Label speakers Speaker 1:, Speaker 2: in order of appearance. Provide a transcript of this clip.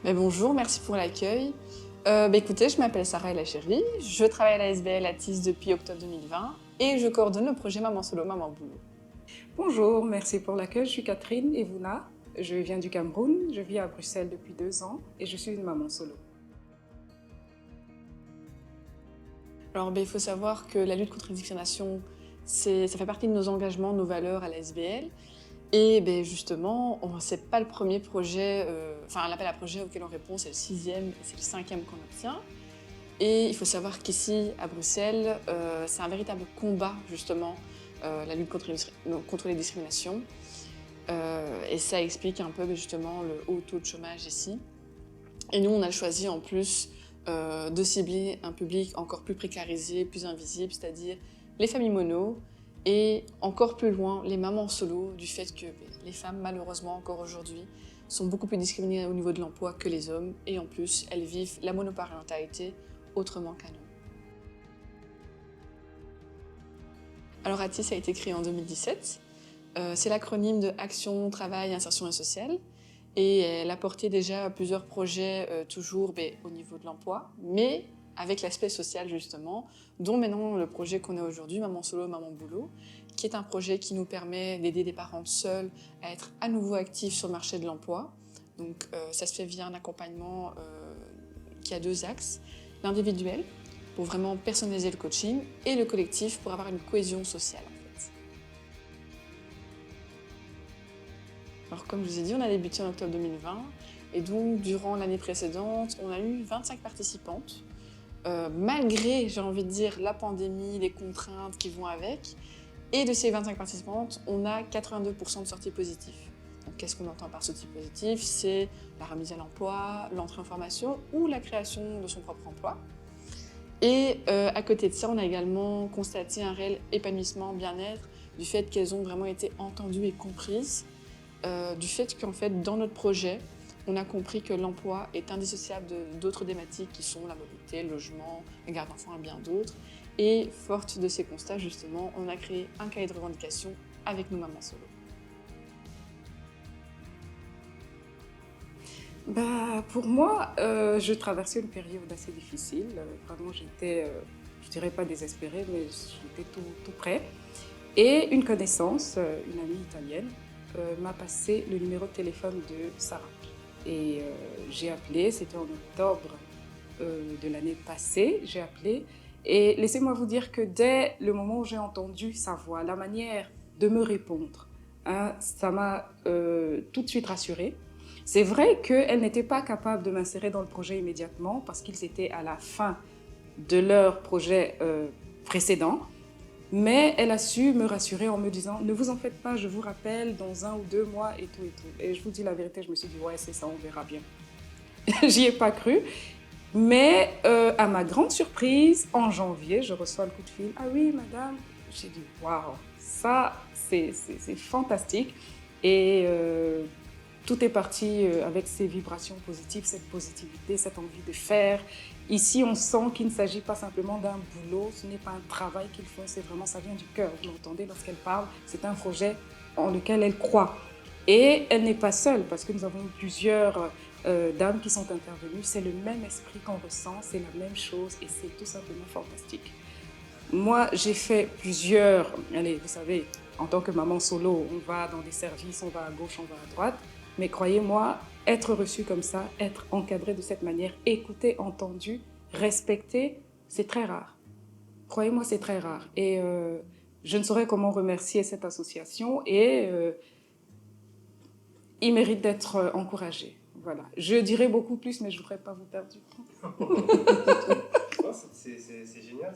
Speaker 1: Bonjour, merci pour l'accueil. Écoutez, je m'appelle Sarah Elacheri, je travaille à la SBL à TIS depuis octobre 2020 et je coordonne le projet Maman Solo, Maman Boulot.
Speaker 2: Bonjour, merci pour l'accueil. Je suis Catherine Evuna. Je viens du Cameroun. Je vis à Bruxelles depuis 2 ans et je suis une maman solo.
Speaker 1: Alors, il faut savoir que la lutte contre la discrimination, ça fait partie de nos engagements, de nos valeurs à la SBL. Et justement, c'est pas le premier projet, l'appel à projet auquel on répond, c'est le 6e et c'est le 5e qu'on obtient. Et il faut savoir qu'ici, à Bruxelles, c'est un véritable combat, justement, la lutte contre les discriminations. Et ça explique un peu justement le haut taux de chômage ici. Et nous, on a choisi en plus de cibler un public encore plus précarisé, plus invisible, c'est-à-dire les familles mono et encore plus loin, les mamans solo, du fait que les femmes, malheureusement encore aujourd'hui, sont beaucoup plus discriminées au niveau de l'emploi que les hommes et en plus, elles vivent la monoparentalité autrement qu'un homme. Alors ATIS a été créé en 2017. C'est l'acronyme de Action, Travail, Insertion et Sociale. Et elle a porté déjà plusieurs projets toujours au niveau de l'emploi, mais avec l'aspect social justement, dont maintenant le projet qu'on a aujourd'hui, Maman Solo, Maman Boulot, qui est un projet qui nous permet d'aider des parents seuls à être à nouveau actifs sur le marché de l'emploi. Donc ça se fait via un accompagnement qui a 2 axes, l'individuel, pour vraiment personnaliser le coaching, et le collectif pour avoir une cohésion sociale. Alors comme je vous ai dit, on a débuté en octobre 2020 et donc durant l'année précédente, on a eu 25 participantes. Malgré, j'ai envie de dire, la pandémie, les contraintes qui vont avec. Et de ces 25 participantes, on a 82% de sorties positives. Donc qu'est-ce qu'on entend par sortie positive? C'est la remise à l'emploi, l'entrée en formation ou la création de son propre emploi. Et à côté de ça, on a également constaté un réel épanouissement, bien-être, du fait qu'elles ont vraiment été entendues et comprises. Du fait qu'en fait, dans notre projet, on a compris que l'emploi est indissociable d'autres thématiques qui sont la mobilité, le logement, la garde d'enfants et bien d'autres. Et forte de ces constats, justement, on a créé un cahier de revendications avec nos mamans solo.
Speaker 2: Pour moi, je traversais une période assez difficile. Vraiment, j'étais, je dirais pas désespérée, mais j'étais tout près. Et une connaissance, une amie italienne, m'a passé le numéro de téléphone de Sarah. Et j'ai appelé, c'était en octobre de l'année passée, j'ai appelé. Et laissez-moi vous dire que dès le moment où j'ai entendu sa voix, la manière de me répondre, hein, ça m'a tout de suite rassurée. C'est vrai qu'elle n'était pas capable de m'insérer dans le projet immédiatement parce qu'ils étaient à la fin de leur projet précédent. Mais elle a su me rassurer en me disant « Ne vous en faites pas, je vous rappelle dans 1 ou 2 mois et tout et tout. » Et je vous dis la vérité, je me suis dit « Ouais, c'est ça, on verra bien. » J'y ai pas cru. Mais à ma grande surprise, en janvier, je reçois le coup de fil. « Ah oui, madame. » J'ai dit « Waouh, ça, c'est fantastique. » Et tout est parti avec ces vibrations positives, cette positivité, cette envie de faire. Ici, on sent qu'il ne s'agit pas simplement d'un boulot, ce n'est pas un travail qu'ils font, c'est vraiment, ça vient du cœur. Vous l'entendez lorsqu'elle parle, c'est un projet en lequel elle croit. Et elle n'est pas seule, parce que nous avons plusieurs dames qui sont intervenues. C'est le même esprit qu'on ressent, c'est la même chose et c'est tout simplement fantastique. Moi, j'ai fait plusieurs, allez, vous savez, en tant que maman solo, on va dans des services, on va à gauche, on va à droite. Mais croyez-moi, être reçu comme ça, être encadré de cette manière, écouté, entendu, respecté, c'est très rare. Croyez-moi, c'est très rare. Et je ne saurais comment remercier cette association et il mérite d'être encouragé. Voilà. Je dirais beaucoup plus, mais je ne voudrais pas vous perdre du temps.
Speaker 3: C'est génial.